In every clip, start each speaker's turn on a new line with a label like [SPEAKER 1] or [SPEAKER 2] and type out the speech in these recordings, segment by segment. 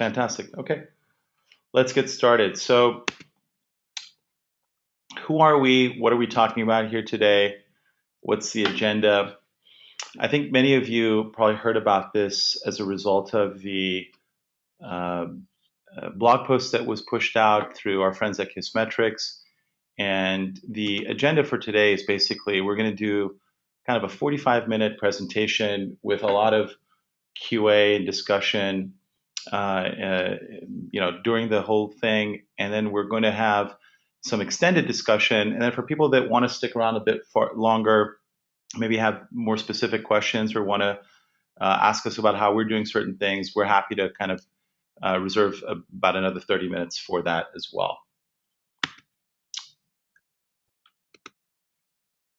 [SPEAKER 1] Fantastic. Okay, let's get started. So, who are we? What are we talking about here today? What's the agenda? I think many of you probably heard about this as a result of the uh, blog post that was pushed out through our friends at Kissmetrics. And the agenda for today is basically we're going to do kind of a 45-minute presentation with a lot of QA and discussion, uh, uh, during the whole thing, and then we're going to have some extended discussion. And then for people that want to stick around a bit for longer, maybe have more specific questions or want to ask us about how we're doing certain things, we're happy to kind of reserve about another 30 minutes for that as well.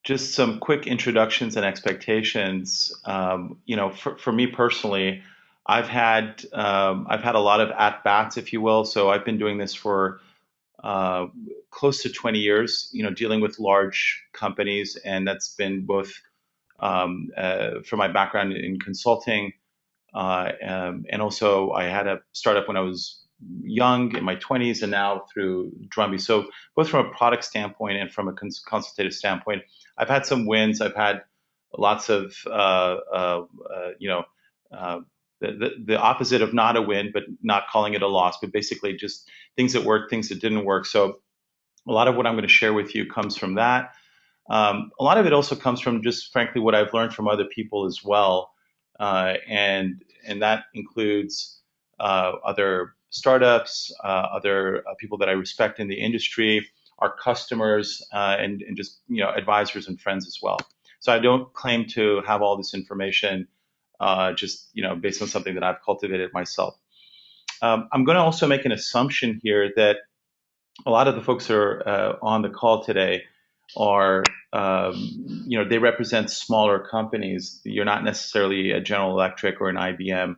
[SPEAKER 1] Just some quick introductions and expectations. For me personally, I've had a lot of at bats, if you will. So I've been doing this for uh, close to 20 years. Dealing with large companies, and that's been both for my background in consulting, and also I had a startup when I was young in my 20s, and now through Drumbi. So both from a product standpoint and from a consultative standpoint, I've had some wins. I've had lots of uh, the opposite of not a win, but not calling it a loss, but basically just things that worked, things that didn't work. So a lot of what I'm going to share with you comes from that. A lot of it also comes from just frankly what I've learned from other people as well, and that includes other startups, other people that I respect in the industry, our customers, and just advisors and friends as well. So I don't claim to have all this information, just based on something that I've cultivated myself. I'm going to also make an assumption here that a lot of the folks who are on the call today are, they represent smaller companies. You're not necessarily a General Electric or an IBM.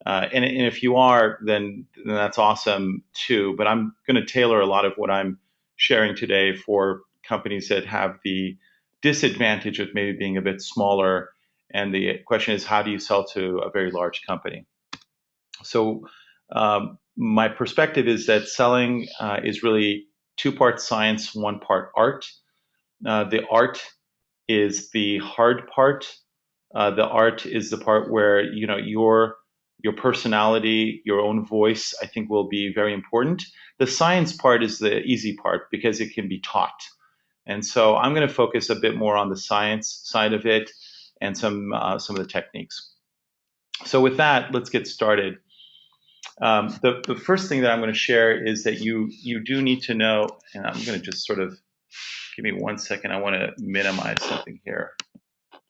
[SPEAKER 1] And if you are, then that's awesome too. But I'm going to tailor a lot of what I'm sharing today for companies that have the disadvantage of maybe being a bit smaller. And the question is, how do you sell to a very large company? So my perspective is that selling is really two parts science, one part art. The art is the hard part. The art is the part where your personality, your own voice, I think will be very important. The science part is the easy part because it can be taught. And so I'm going to focus a bit more on the science side of it and some of the techniques. So with that, let's get started. The first thing that I'm going to share is that you do need to know, and I'm going to just sort of give me 1 second. I want to minimize something here.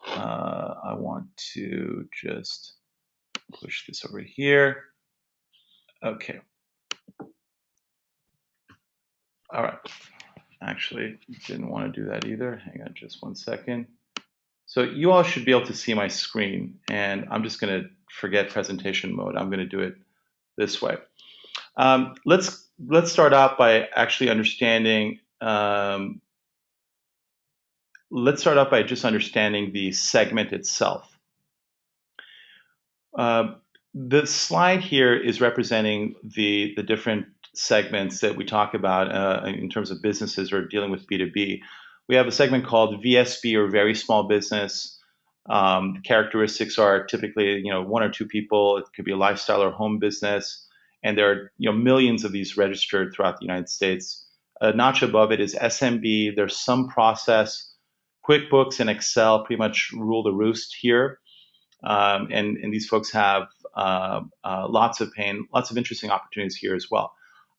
[SPEAKER 1] I want to just push this over here. Okay. All right. Actually, didn't want to do that either. Hang on just 1 second. So you all should be able to see my screen, and I'm just going to forget presentation mode. I'm going to do it this way. Let's start out by actually understanding. Let's start out by just understanding the segment itself. The slide here is representing the different segments that we talk about in terms of businesses or dealing with B2B. We have a segment called VSB, or very small business. The characteristics are typically, one or two people. It could be a lifestyle or home business, and there are millions of these registered throughout the United States. A notch above it is SMB. There's some process. QuickBooks and Excel pretty much rule the roost here, and these folks have lots of pain, lots of interesting opportunities here as well.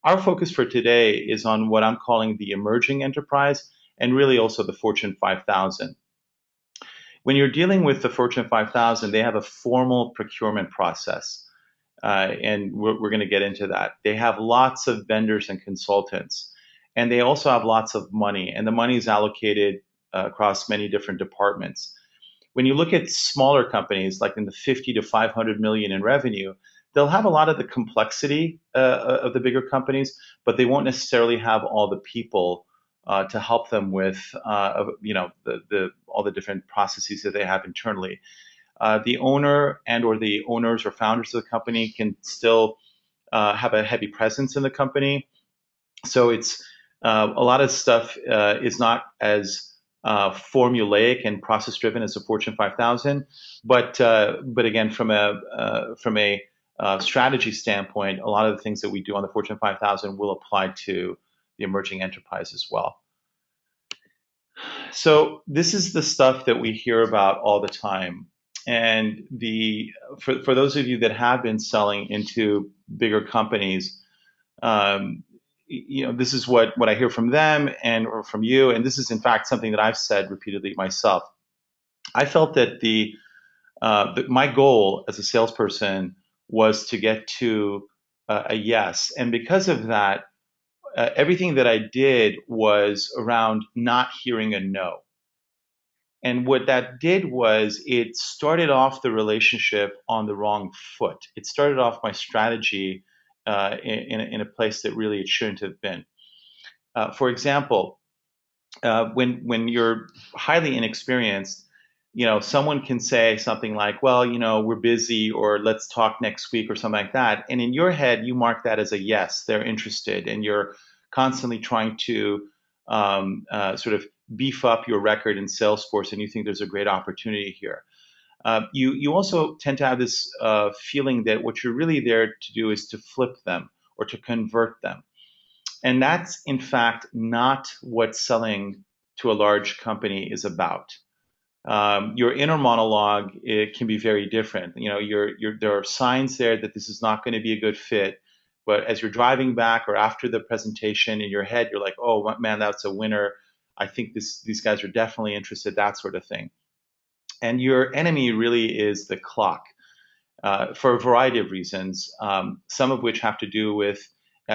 [SPEAKER 1] Our focus for today is on what I'm calling the emerging enterprise, and really also the Fortune 5000. When you're dealing with the Fortune 5000, they have a formal procurement process, and we're going to get into that. They have lots of vendors and consultants, and they also have lots of money, and the money is allocated across many different departments. When you look at smaller companies, like in the 50 to 500 million in revenue, they'll have a lot of the complexity of the bigger companies, but they won't necessarily have all the people to help them with, all the different processes that they have internally. The owner and or the owners or founders of the company can still have a heavy presence in the company. So it's a lot of stuff is not as formulaic and process driven as the Fortune 5000, but again, from a strategy standpoint, a lot of the things that we do on the Fortune 5000 will apply to the emerging enterprise as well. So this is the stuff that we hear about all the time. And for those of you that have been selling into bigger companies, um, this is what I hear from them and or from you, and this is in fact something that I've said repeatedly myself. I felt that my goal as a salesperson was to get to a yes, and because of that, everything that I did was around not hearing a no. And what that did was it started off the relationship on the wrong foot. It started off my strategy in a place that really it shouldn't have been. For example, when you're highly inexperienced, someone can say something like, "Well, we're busy," or "Let's talk next week," or something like that. And in your head, you mark that as a yes, they're interested, and you're constantly trying to sort of beef up your record in Salesforce, and you think there's a great opportunity here. You also tend to have this feeling that what you're really there to do is to flip them or to convert them. And that's in fact not what selling to a large company is about. Your inner monologue, it can be very different. There are signs there that this is not going to be a good fit. But as you're driving back or after the presentation in your head, you're like, "Oh man, that's a winner. I think these guys are definitely interested," that sort of thing. And your enemy really is the clock for a variety of reasons, some of which have to do with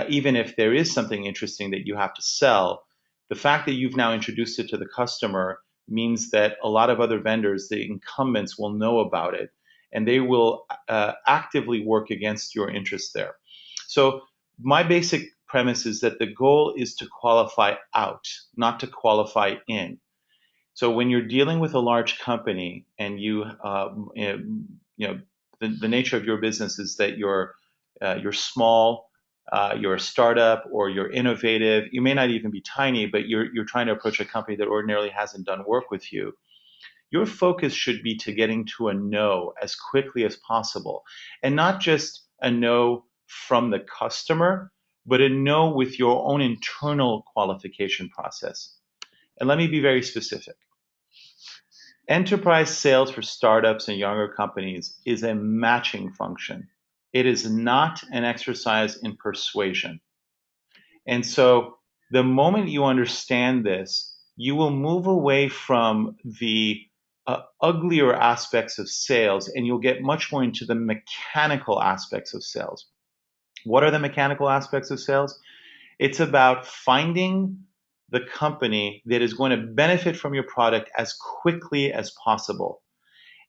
[SPEAKER 1] even if there is something interesting that you have to sell, the fact that you've now introduced it to the customer means that a lot of other vendors, the incumbents, will know about it, and they will actively work against your interest there. So my basic premise is that the goal is to qualify out, not to qualify in. So when you're dealing with a large company and the nature of your business is that you're small, you're a startup, or you're innovative. You may not even be tiny, but you're trying to approach a company that ordinarily hasn't done work with you. Your focus should be to getting to a no as quickly as possible, and not just a no from the customer, but a no with your own internal qualification process. And let me be very specific. Enterprise sales for startups and younger companies is a matching function. It is not an exercise in persuasion. And so the moment you understand this, you will move away from the uglier aspects of sales and you'll get much more into the mechanical aspects of sales. What are the mechanical aspects of sales? It's about finding the company that is going to benefit from your product as quickly as possible.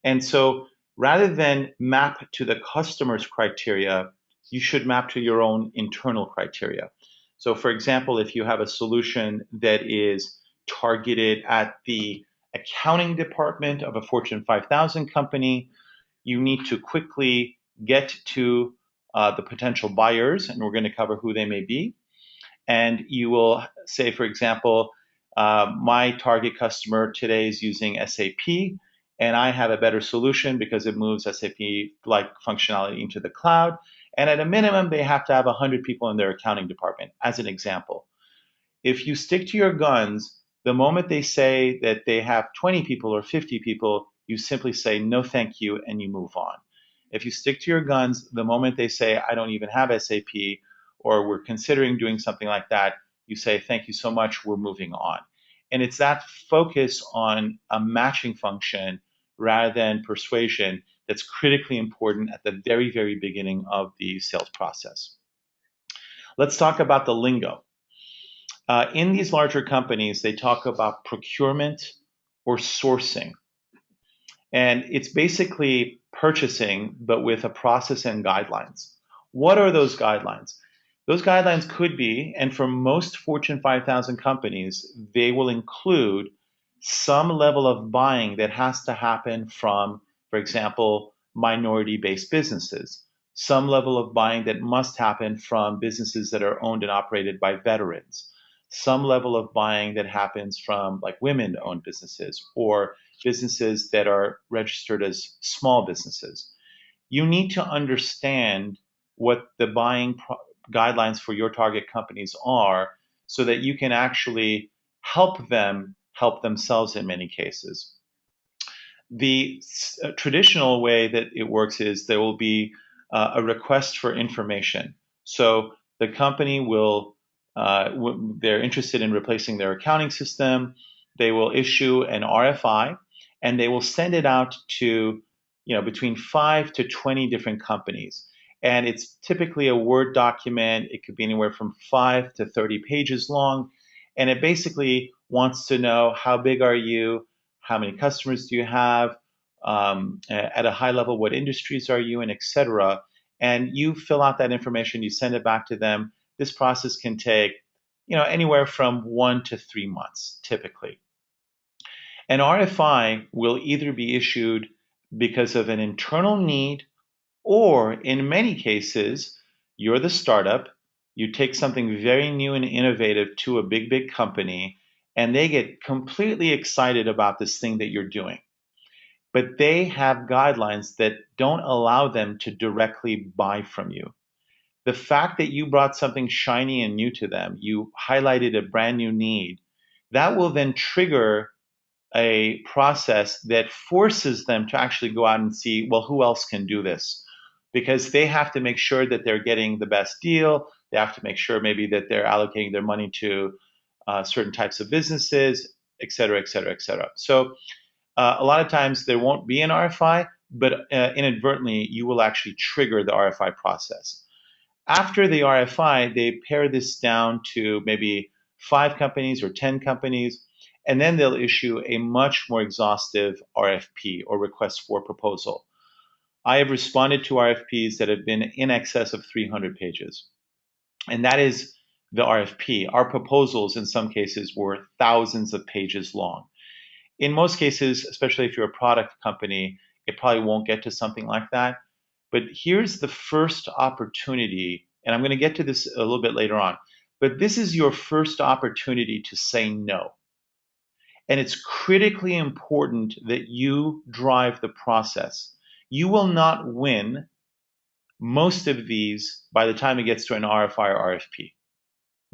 [SPEAKER 1] And so rather than map to the customer's criteria, you should map to your own internal criteria. So for example, if you have a solution that is targeted at the accounting department of a Fortune 5000 company, you need to quickly get to the potential buyers, and we're going to cover who they may be. And you will say, for example, my target customer today is using SAP, and I have a better solution because it moves SAP-like functionality into the cloud. And at a minimum, they have to have 100 people in their accounting department, as an example. If you stick to your guns, the moment they say that they have 20 people or 50 people, you simply say, "No, thank you," and you move on. If you stick to your guns, the moment they say, "I don't even have SAP," or "We're considering doing something like that," you say, "Thank you so much, we're moving on." And it's that focus on a matching function rather than persuasion that's critically important at the very, very beginning of the sales process. Let's talk about the lingo. In these larger companies, they talk about procurement or sourcing. And it's basically purchasing, but with a process and guidelines. What are those guidelines? Those guidelines could be, and for most Fortune 5000 companies, they will include some level of buying that has to happen from, for example, minority based businesses. some level of buying that must happen from businesses that are owned and operated by veterans, some level of buying that happens from like women-owned businesses or businesses that are registered as small businesses. You need to understand what the guidelines for your target companies are so that you can actually help them help themselves in many cases. The traditional way that it works is there will be a request for information. So the company will, they're interested in replacing their accounting system. They will issue an RFI and they will send it out to, between 5 to 20 different companies. And it's typically a Word document. It could be anywhere from 5 to 30 pages long. And it basically wants to know how big are you, how many customers do you have, at a high level, what industries are you in, etc. And you fill out that information, you send it back to them. This process can take, anywhere from 1 to 3 months, typically. An RFI will either be issued because of an internal need, or in many cases, you're the startup, you take something very new and innovative to a big, big company, and they get completely excited about this thing that you're doing. But they have guidelines that don't allow them to directly buy from you. The fact that you brought something shiny and new to them, you highlighted a brand new need, that will then trigger a process that forces them to actually go out and see, well, who else can do this? Because they have to make sure that they're getting the best deal. They have to make sure maybe that they're allocating their money to certain types of businesses, et cetera, et cetera, et cetera. So a lot of times there won't be an RFI, but inadvertently you will actually trigger the RFI process. After the RFI, they pare this down to maybe 5 companies or 10 companies, and then they'll issue a much more exhaustive RFP or request for proposal. I have responded to RFPs that have been in excess of 300 pages, and that is the RFP. Our proposals in some cases were thousands of pages long. In most cases, especially if you're a product company, it probably won't get to something like that. But here's the first opportunity, and I'm going to get to this a little bit later on, but this is your first opportunity to say no. And it's critically important that you drive the process. You will not win most of these by the time it gets to an RFI or RFP,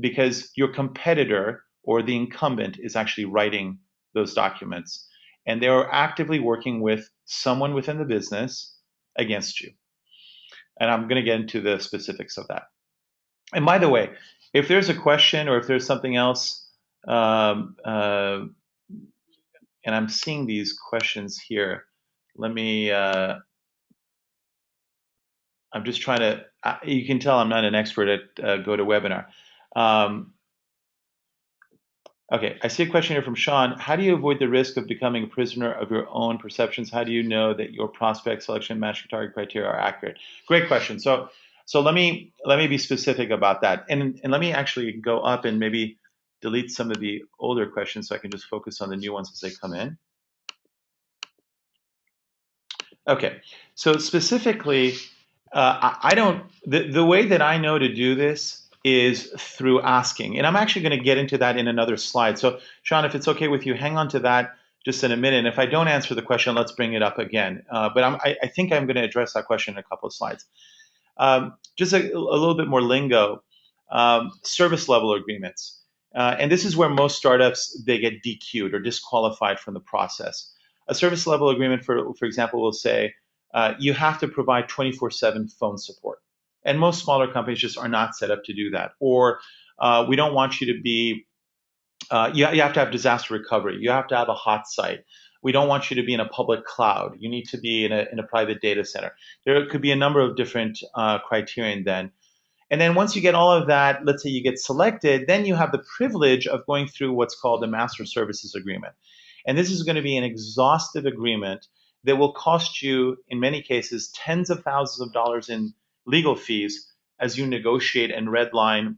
[SPEAKER 1] because your competitor or the incumbent is actually writing those documents, and they're actively working with someone within the business against you. And I'm going to get into the specifics of that. And by the way, if there's a question or if there's something else, and I'm seeing these questions here, let me, I'm just trying to, you can tell I'm not an expert at GoToWebinar. Okay, I see a question here from Sean. How do you avoid the risk of becoming a prisoner of your own perceptions? How do you know that your prospect selection matching target criteria are accurate? Great question. So let me be specific about that, and let me actually go up and maybe delete some of the older questions so I can just focus on the new ones as they come in. Okay, so specifically, I don't. The way that I know to do this is through asking. And I'm actually going to get into that in another slide. So Sean, if it's okay with you, hang on to that just in a minute. And if I don't answer the question, let's bring it up again. But I think I'm going to address that question in a couple of slides. Just a little bit more lingo, service level agreements. And this is where most startups, they get DQ'd or disqualified from the process. A service level agreement, for example, will say, you have to provide 24/7 phone support. And most smaller companies just are not set up to do that. Or we don't want you to be, you have to have disaster recovery. You have to have a hot site. We don't want you to be in a public cloud. You need to be in a private data center. There could be a number of different criterion then. And then once you get all of that, let's say you get selected, then you have the privilege of going through what's called a master services agreement. And this is going to be an exhaustive agreement that will cost you, in many cases, tens of thousands of dollars in legal fees as you negotiate and redline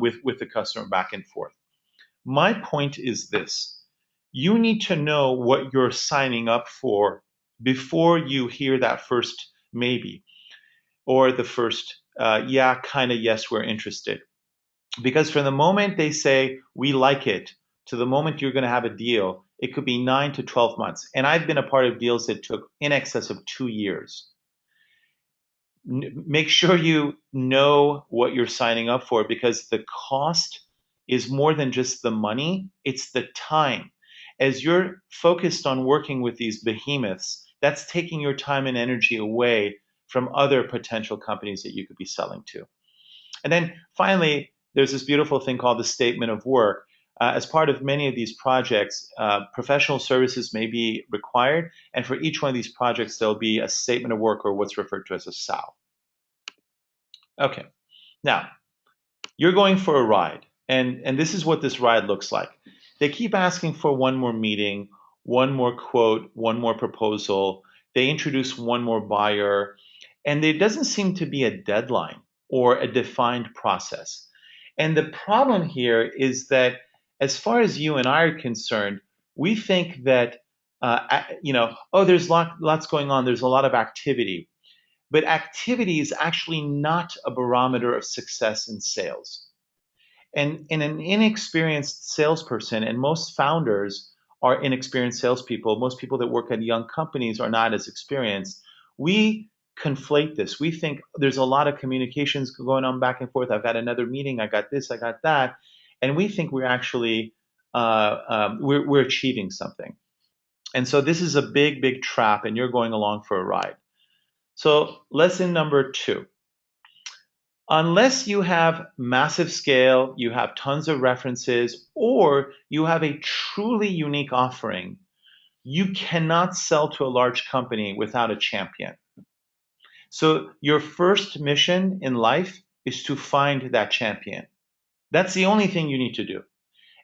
[SPEAKER 1] with the customer back and forth. My point is this. You need to know what you're signing up for before you hear that first maybe. or the first, yeah, kind of, yes, we're interested. Because from the moment they say, we like it, to the moment you're going to have a deal, it could be 9 to 12 months. And I've been a part of deals that took in excess of 2 years. Make sure you know what you're signing up for, because the cost is more than just the money, it's the time. As you're focused on working with these behemoths, that's taking your time and energy away from other potential companies that you could be selling to. And then finally, there's this beautiful thing called the statement of work. As part of many of these projects, professional services may be required, and for each one of these projects, there'll be a statement of work, or what's referred to as a SAL. Okay, now you're going for a ride, and this is what this ride looks like. They keep asking for one more meeting, one more quote, one more proposal. They introduce one more buyer, and there doesn't seem to be a deadline or a defined process. And the problem here is that, as far as you and I are concerned, we think that oh, there's lots going on. There's a lot of activity, but activity is actually not a barometer of success in sales. And in an inexperienced salesperson, and most founders are inexperienced salespeople, most people that work at young companies are not as experienced. We conflate this. We think there's a lot of communications going on back and forth. I've got another meeting. I got this. I got that, and we think we're actually we're achieving something. And so this is a big, big trap, and you're going along for a ride. So lesson number 2. Unless you have massive scale, you have tons of references, or you have a truly unique offering, you cannot sell to a large company without a champion. So your first mission in life is to find that champion. That's the only thing you need to do.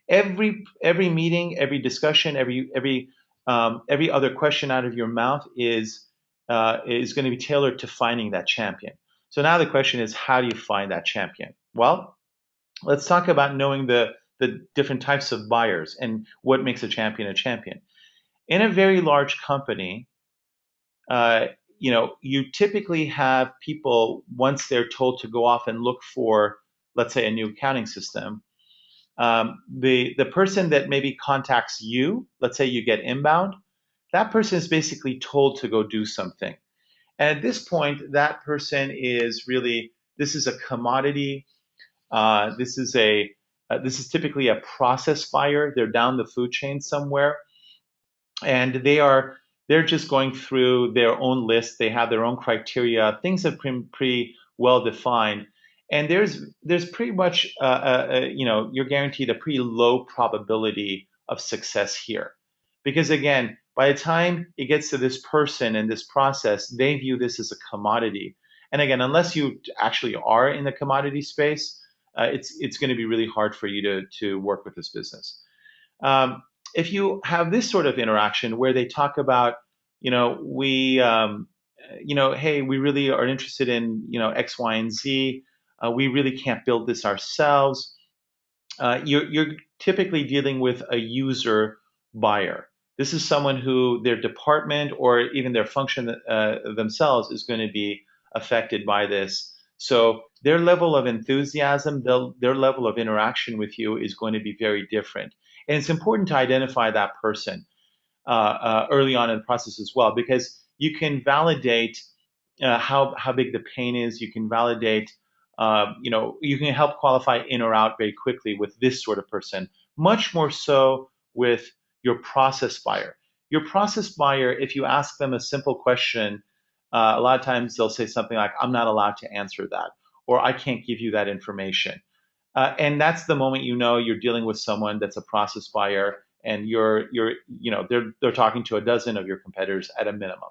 [SPEAKER 1] Every meeting, every discussion, every other question out of your mouth is going to be tailored to finding that champion. So now the question is, how do you find that champion? Well, let's talk about knowing the different types of buyers and what makes a champion a champion. In a very large company, you typically have people, once they're told to go off and look for, let's say, a new accounting system, the person that maybe contacts you, let's say you get inbound, that person is basically told to go do something. And at this point, that person is really, this is a commodity. This is typically a process buyer. They're down the food chain somewhere, and they're just going through their own list. They have their own criteria. Things have been pretty well defined, and there's pretty much you're guaranteed a pretty low probability of success here, because again, by the time it gets to this person and this process, they view this as a commodity. And again, unless you actually are in the commodity space, it's going to be really hard for you to work with this business. If you have this sort of interaction where they talk about, hey, we really are interested in, X, Y, and Z. We really can't build this ourselves. You're typically dealing with a user buyer. This is someone who their department or even their function themselves is going to be affected by this. So their level of enthusiasm, their level of interaction with you is going to be very different. And it's important to identify that person early on in the process as well, because you can validate how big the pain is. You can validate, you can help qualify in or out very quickly with this sort of person, much more so with your process buyer. Your process buyer, if you ask them a simple question, a lot of times they'll say something like, I'm not allowed to answer that, or I can't give you that information. And that's the moment you're dealing with someone that's a process buyer, and they're talking to a dozen of your competitors at a minimum.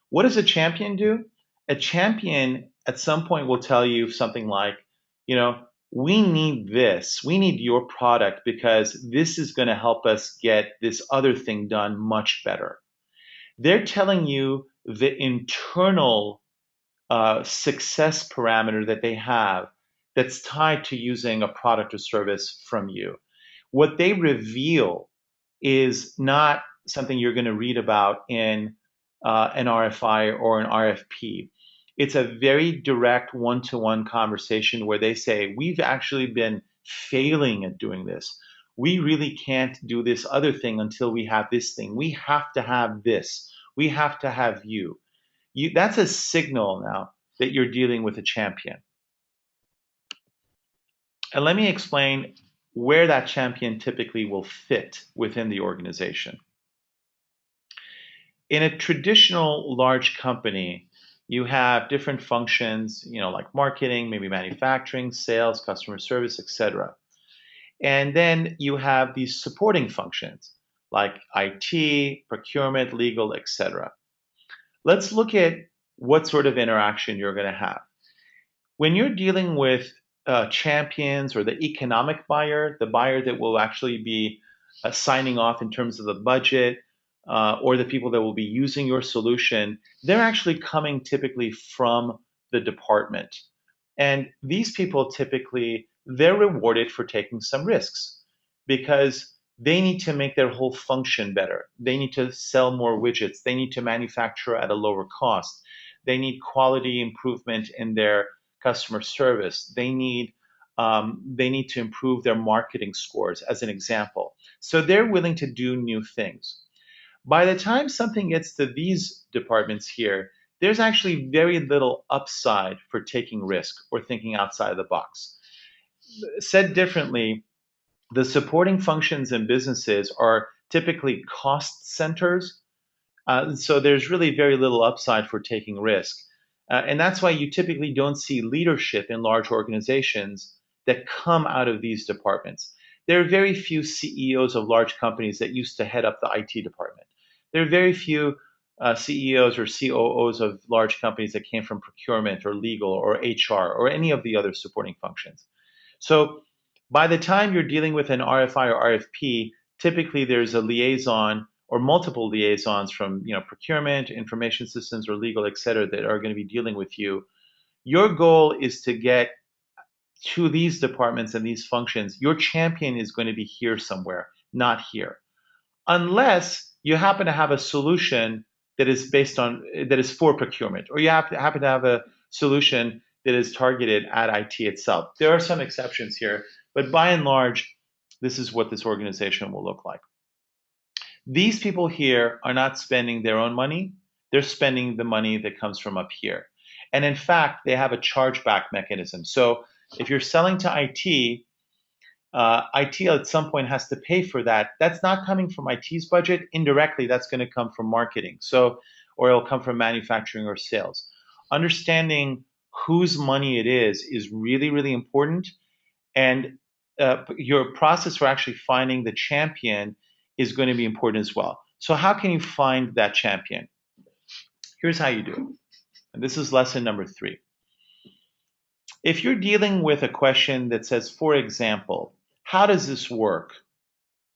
[SPEAKER 1] What does a champion do? A champion at some point will tell you something like, we need this. We need your product because this is going to help us get this other thing done much better. They're telling you the internal success parameter that they have that's tied to using a product or service from you. What they reveal is not something you're going to read about in an RFI or an RFP. It's a very direct one-to-one conversation where they say, we've actually been failing at doing this. We really can't do this other thing until we have this thing. We have to have this. We have to have you. That's a signal now that you're dealing with a champion. And let me explain where that champion typically will fit within the organization. In a traditional large company, you have different functions, like marketing, maybe manufacturing, sales, customer service, etc. And then you have these supporting functions like IT, procurement, legal, etc. Let's look at what sort of interaction you're going to have. When you're dealing with champions or the economic buyer, the buyer that will actually be signing off in terms of the budget, or the people that will be using your solution, they're actually coming typically from the department. And these people typically, they're rewarded for taking some risks because they need to make their whole function better. They need to sell more widgets. They need to manufacture at a lower cost. They need quality improvement in their customer service. They need to improve their marketing scores, as an example. So they're willing to do new things. By the time something gets to these departments here, there's actually very little upside for taking risk or thinking outside of the box. Said differently, the supporting functions in businesses are typically cost centers. So there's really very little upside for taking risk. And that's why you typically don't see leadership in large organizations that come out of these departments. There are very few CEOs of large companies that used to head up the IT department. There are very few CEOs or COOs of large companies that came from procurement or legal or HR or any of the other supporting functions. So by the time you're dealing with an RFI or RFP, typically there's a liaison or multiple liaisons from procurement, information systems, or legal, et cetera, that are going to be dealing with you. Your goal is to get to these departments and these functions. Your champion is going to be here somewhere, not here, unless you happen to have a solution that is for procurement, or you happen to have a solution that is targeted at IT itself. There are some exceptions here, but by and large, this is what this organization will look like. These people here are not spending their own money. They're spending the money that comes from up here. And in fact, they have a chargeback mechanism. So if you're selling to IT, IT at some point has to pay for that. That's not coming from IT's budget. Indirectly, that's going to come from marketing. Or it'll come from manufacturing or sales. Understanding whose money it is really, really important. And your process for actually finding the champion is going to be important as well. So how can you find that champion? Here's how you do it. And this is lesson number 3. If you're dealing with a question that says, for example, how does this work?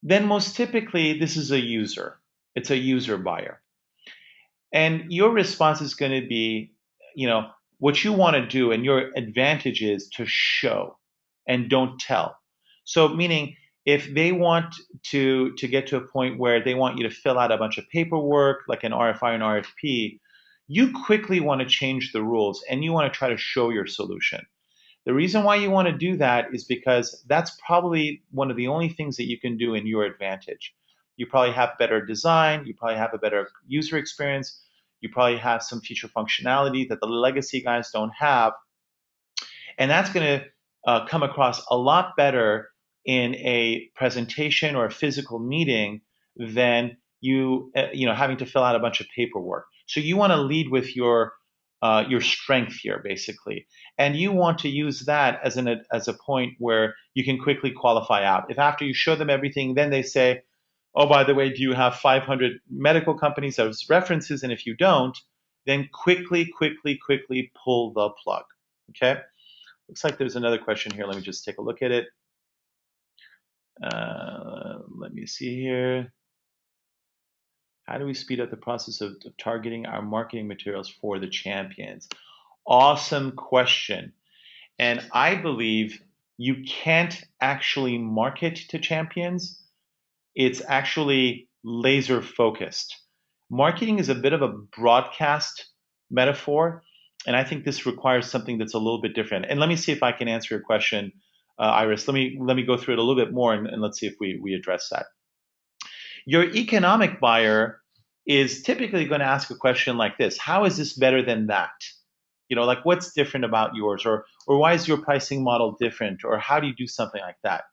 [SPEAKER 1] Then most typically, this is a user. It's a user buyer. And your response is going to be, what you want to do, and your advantage is to show and don't tell. So meaning, if they want to get to a point where they want you to fill out a bunch of paperwork, like an RFI and RFP, you quickly want to change the rules and you want to try to show your solution. The reason why you want to do that is because that's probably one of the only things that you can do in your advantage. You probably have better design, you probably have a better user experience, you probably have some feature functionality that the legacy guys don't have. And that's going to come across a lot better in a presentation or a physical meeting than you having to fill out a bunch of paperwork. So you want to lead with your strength here, basically, and you want to use that as a point where you can quickly qualify out. If after you show them everything, then they say, "Oh, by the way, do you have 500 medical companies as references?" And if you don't, then quickly pull the plug. Okay. Looks like there's another question here. Let me just take a look at it. Let me see here. How do we speed up the process of targeting our marketing materials for the champions? Awesome question. And I believe you can't actually market to champions. It's actually laser focused. Marketing is a bit of a broadcast metaphor. And I think this requires something that's a little bit different. And let me see if I can answer your question, Iris. Let me go through it a little bit more, and let's see if we address that. Your economic buyer is typically going to ask a question like this: how is this better than that? Like, what's different about yours, or why is your pricing model different, or how do you do something like that?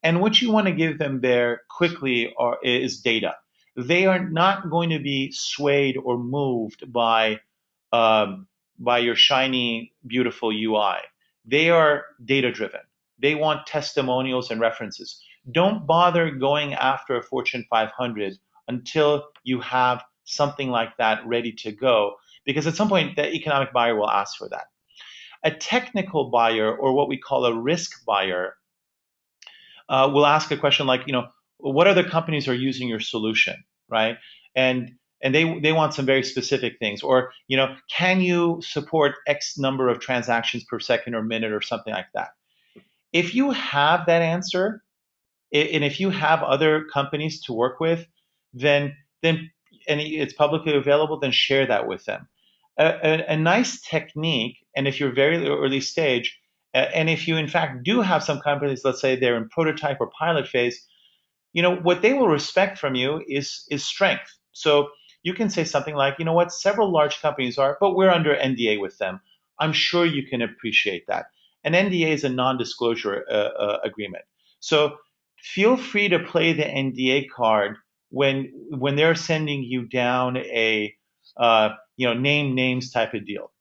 [SPEAKER 1] And what you want to give them there quickly is data. They are not going to be swayed or moved um, by your shiny, beautiful UI. They are data driven. They want testimonials and references. Don't bother going after a Fortune 500 until you have something like that ready to go, because at some point the economic buyer will ask for that. A technical buyer, or what we call a risk buyer, will ask a question like, what other companies are using your solution, right? And they want some very specific things, or can you support X number of transactions per second or minute or something like that. If you have that answer, and if you have other companies to work with, then and it's publicly available, then share that with them. A nice technique, and if you're very early stage, and if you in fact do have some companies, let's say they're in prototype or pilot phase, what they will respect from you is strength. So you can say something like, what, several large companies are, but we're under NDA with them. I'm sure you can appreciate that. An NDA is a non-disclosure agreement. So feel free to play the NDA card when they're sending you down a name names type of deal.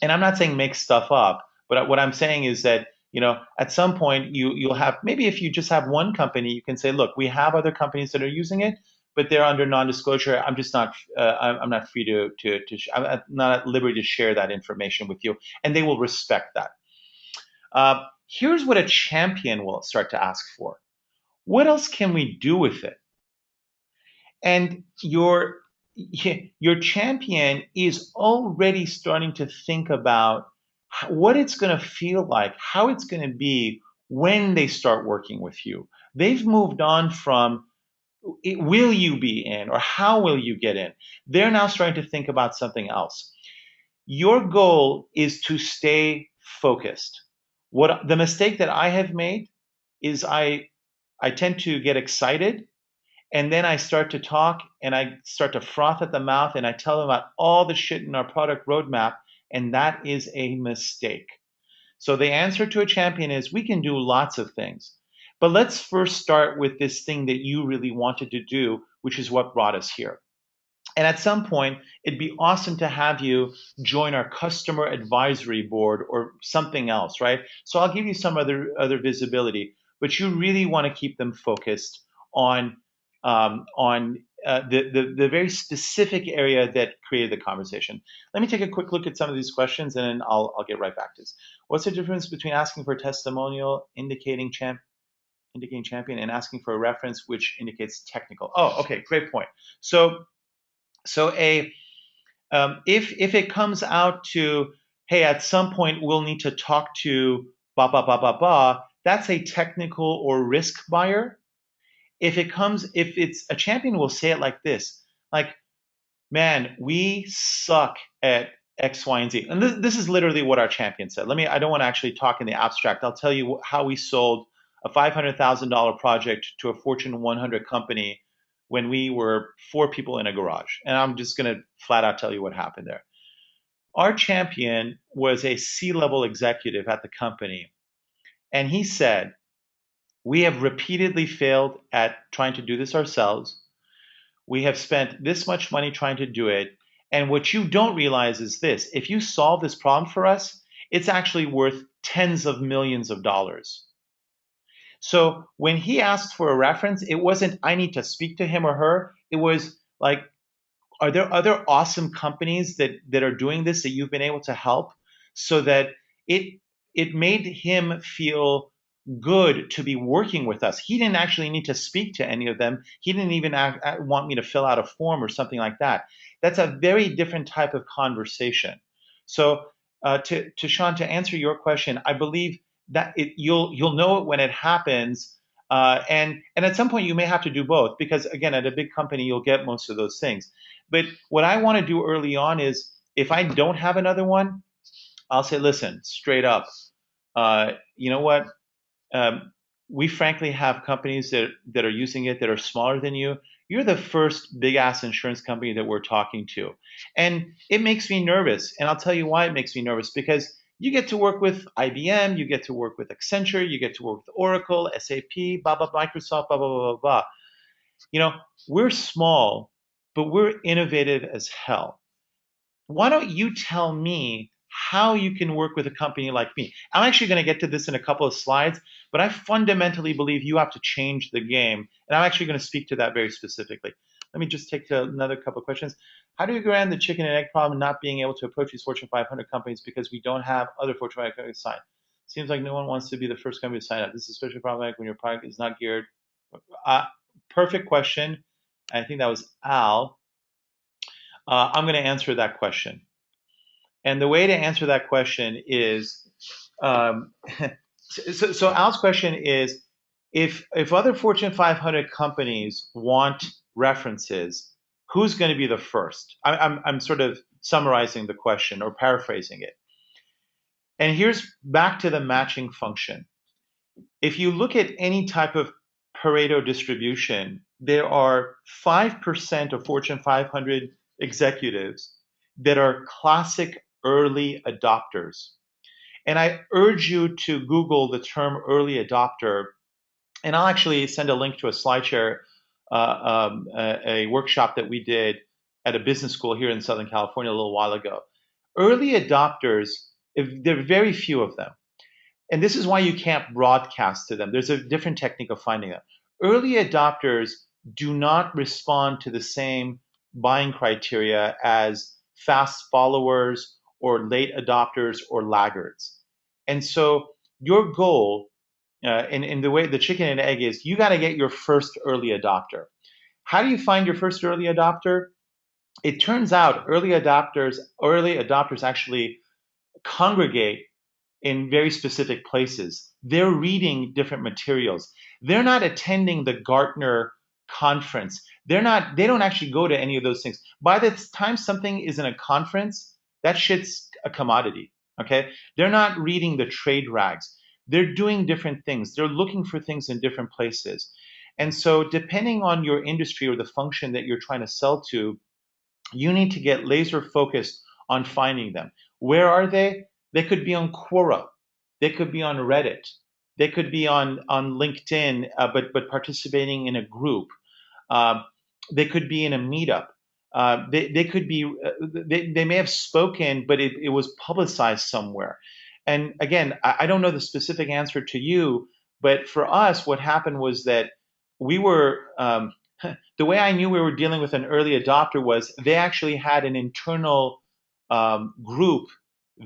[SPEAKER 1] And I'm not saying make stuff up, but what I'm saying is that at some point you'll have, maybe if you just have one company, you can say, look, we have other companies that are using it, but they're under non-disclosure. I'm just not I'm not free I'm not at liberty to share that information with you, and they will respect that. Here's what a champion will start to ask for: what else can we do with it? And your champion is already starting to think about what it's going to feel like, how it's going to be when they start working with you. They've moved on from will you be in, or how will you get in. They're now starting to think about something else. Your goal is to stay focused. What the mistake that I have made is I tend to get excited, and then I start to talk and I start to froth at the mouth and I tell them about all the shit in our product roadmap, and that is a mistake. So the answer to a champion is, we can do lots of things, but let's first start with this thing that you really wanted to do, which is what brought us here. And at some point, it'd be awesome to have you join our customer advisory board or something else, right? So I'll give you some other visibility, but you really want to keep them focused on the very specific area that created the conversation. Let me take a quick look at some of these questions, and then I'll get right back to this. What's the difference between asking for a testimonial indicating champion and asking for a reference which indicates technical? Oh, okay, great point. So if it comes out to, hey, at some point we'll need to talk to ba ba ba ba ba, that's a technical or risk buyer. If it's a champion, will say it like this, like, man, we suck at X, Y, and Z. And this is literally what our champion said. I don't want to actually talk in the abstract. I'll tell you how we sold a $500,000 project to a Fortune 100 company when we were 4 people in a garage. And I'm just going to flat out tell you what happened there. Our champion was a C-level executive at the company. And he said, we have repeatedly failed at trying to do this ourselves. We have spent this much money trying to do it. And what you don't realize is this: if you solve this problem for us, it's actually worth tens of millions of dollars. So when he asked for a reference, it wasn't, I need to speak to him or her. It was like, are there other awesome companies that are doing this that you've been able to help? So that it made him feel good to be working with us. He didn't actually need to speak to any of them. He didn't even want me to fill out a form or something like that. That's a very different type of conversation. So to Sean, to answer your question, I believe that you'll know it when it happens. And at some point you may have to do both, because again, at a big company, you'll get most of those things. But what I want to do early on is If I don't have another one, I'll say, listen, straight up, you know what? Um, we frankly have companies that are using it that are smaller than you. You're the first big ass insurance company that we're talking to. And it makes me nervous. And I'll tell you why it makes me nervous, because you get to work with IBM, you get to work with Accenture, you get to work with Oracle, SAP, blah, blah, Microsoft, blah, blah, blah, blah, blah. You know, we're small, but we're innovative as hell. Why don't you tell me how you can work with a company like me? I'm actually going to get to this in a couple of slides, but I fundamentally believe you have to change the game. And I'm actually going to speak to that very specifically. Let me just take another couple of questions. How do you get around the chicken and egg problem, not being able to approach these Fortune 500 companies because we don't have other Fortune 500 companies signed? Seems like no one wants to be the first company to sign up. This is especially problematic when your product is not geared. Uh, Perfect question. I think that was Al. I'm going to answer that question. And the way to answer that question is, um, so Al's question is, if other Fortune 500 companies want references, who's going to be the first? I'm sort of summarizing the question or paraphrasing it. And here's back to the matching function. If you look at any type of Pareto distribution, there are 5% of Fortune 500 executives that are classic early adopters. And I urge you to Google the term early adopter, and I'll actually send a link to a SlideShare, a workshop that we did at a business school here in Southern California a little while ago. Early adopters, there are very few of them. And this is why you can't broadcast to them. There's a different technique of finding them. Early adopters do not respond to the same buying criteria as fast followers or late adopters or laggards. And so your goal, in the way the chicken and egg is, you got to get your first early adopter. How do you find your first early adopter? It turns out early adopters actually congregate in very specific places. They're reading different materials. They're not attending the Gartner conference. They don't actually go to any of those things. By the time something is in a conference, that shit's a commodity. Okay? They're not reading the trade rags. They're doing different things. They're looking for things in different places. And so depending on your industry or the function that you're trying to sell to, you need to get laser focused on finding them. Where are they? They could be on Quora. They could be on Reddit. They could be on LinkedIn, but participating in a group. Uh, they could be in a meetup. They could be. They may have spoken, but it was publicized somewhere. And again, I don't know the specific answer to you, but for us, what happened was that we were. The way I knew we were dealing with an early adopter was they actually had an internal group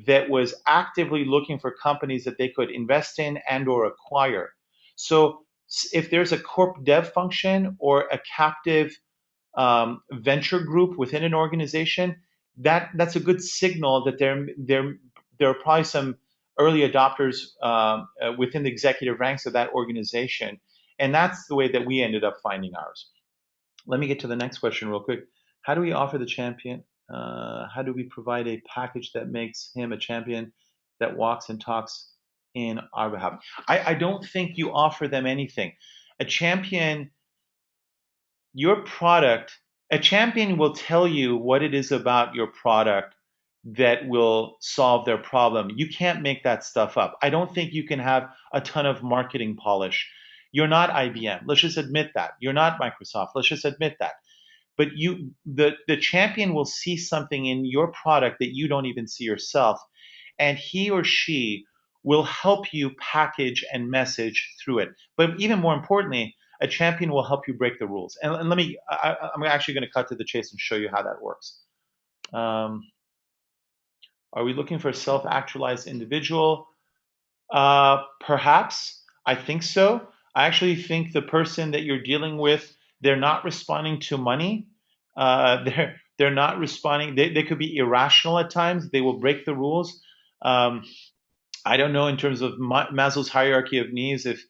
[SPEAKER 1] that was actively looking for companies that they could invest in and or acquire. So if there's a corp dev function or a captive venture group within an organization, that's a good signal that there are probably some early adopters within the executive ranks of that organization, and that's the way that we ended up finding ours. Let me get to the next question real quick. How do we offer the champion? How do we provide a package that makes him a champion that walks and talks in our behalf? I don't think you offer them anything. A champion, your product, a champion will tell you what it is about your product that will solve their problem. You can't make that stuff up. I don't think you can have a ton of marketing polish. You're not IBM. Let's just admit that. You're not Microsoft. Let's just admit that. But the champion will see something in your product that you don't even see yourself, and he or she will help you package and message through it. But even more importantly, a champion will help you break the rules. And I'm actually going to cut to the chase and show you how that works. Um, are we looking for a self-actualized individual? Perhaps. I think so. I actually think the person that you're dealing with, they're not responding to money. They're not responding. They could be irrational at times. They will break the rules. I don't know in terms of Maslow's hierarchy of needs if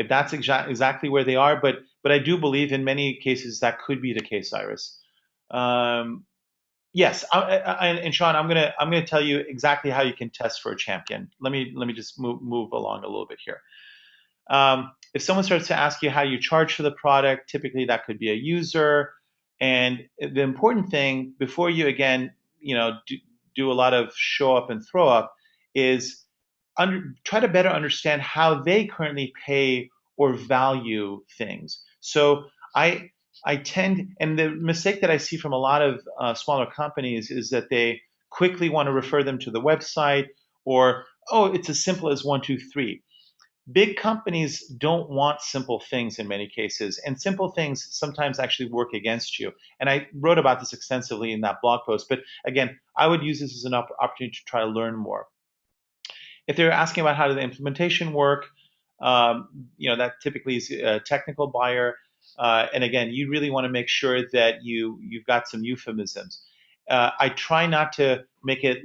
[SPEAKER 1] that's exactly where they are, but I do believe in many cases that could be the case, Iris. Yes, and Sean, I'm gonna tell you exactly how you can test for a champion. Let me just move along a little bit here. If someone starts to ask you how you charge for the product, typically that could be a user. And the important thing before you again, do a lot of show up and throw up is try to better understand how they currently pay or value things. So I I tend, and the mistake that I see from a lot of smaller companies is that they quickly want to refer them to the website, or oh, it's as simple as one, two, three. Big companies don't want simple things in many cases, and simple things sometimes actually work against you. And I wrote about this extensively in that blog post. But again, I would use this as an opportunity to try to learn more. If they're asking about how the implementation work, that typically is a technical buyer. And again, you really want to make sure that you've got some euphemisms. I try not to make it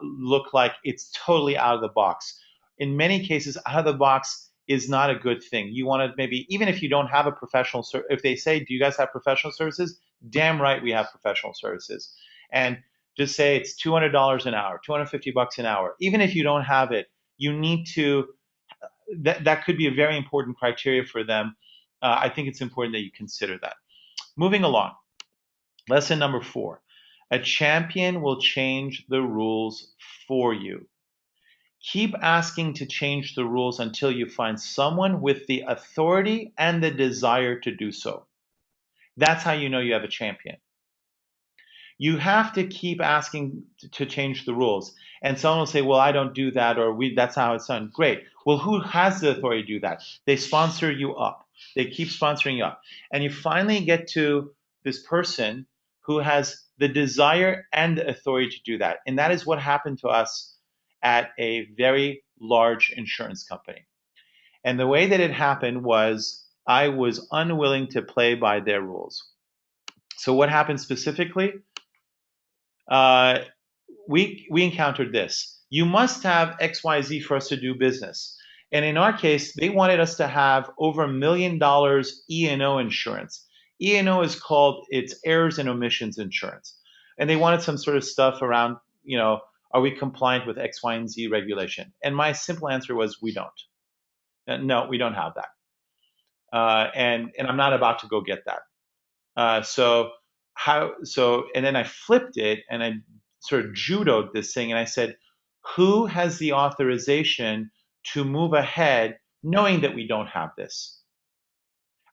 [SPEAKER 1] look like it's totally out of the box. In many cases, out of the box is not a good thing. You want to maybe, even if you don't have a professional, if they say, "Do you guys have professional services?" Damn right, we have professional services, and just say it's $200 an hour, $250 an hour. Even if you don't have it, you need to. That could be a very important criteria for them. I think it's important that you consider that. Moving along, lesson number 4: a champion will change the rules for you. Keep asking to change the rules until you find someone with the authority and the desire to do so. That's how you know you have a champion. You have to keep asking to change the rules. And someone will say, well, I don't do that, or that's how it's done. Great. Well, who has the authority to do that? They sponsor you up. They keep sponsoring you up. And you finally get to this person who has the desire and the authority to do that. And that is what happened to us at a very large insurance company. And the way that it happened was I was unwilling to play by their rules. So what happened specifically? Uh, we encountered this. You must have XYZ for us to do business. And in our case, they wanted us to have over $1 million E&O insurance. E&O is called, it's errors and omissions insurance. And they wanted some sort of stuff around, are we compliant with X, Y, and Z regulation? And my simple answer was, we don't. No, we don't have that. And I'm not about to go get that. And then I flipped it and I sort of judoed this thing and I said, who has the authorization to move ahead knowing that we don't have this?